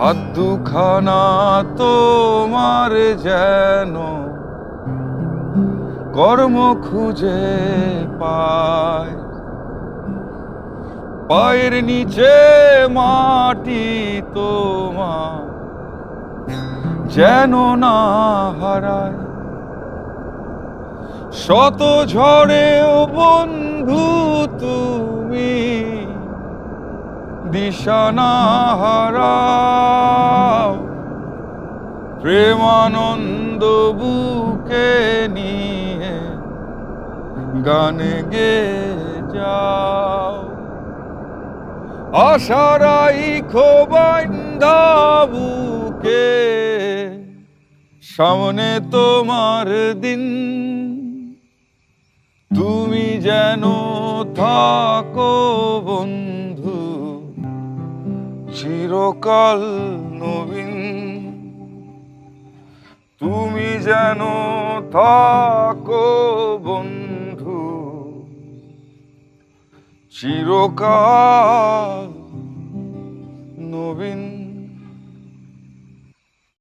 হাত দুখানা তোমার যেন কর্ম খুঁজে পায়, পায়ের নিচে মাটি তোমার যেন না হারায়। শত ঝড়েও বন্ধু তুমি দিশা না হারাও, প্রেমানন্দ বুকে নিয়ে গানে গেয়ে যাও। আশারাই খোবাইন্দা বুকে, সামনে তোমার দিন। তুমি যেন থাকো বন্ধু চিরকাল নবীন। তুমি যেন থাকো বন্ধু চিরকাল নবীন।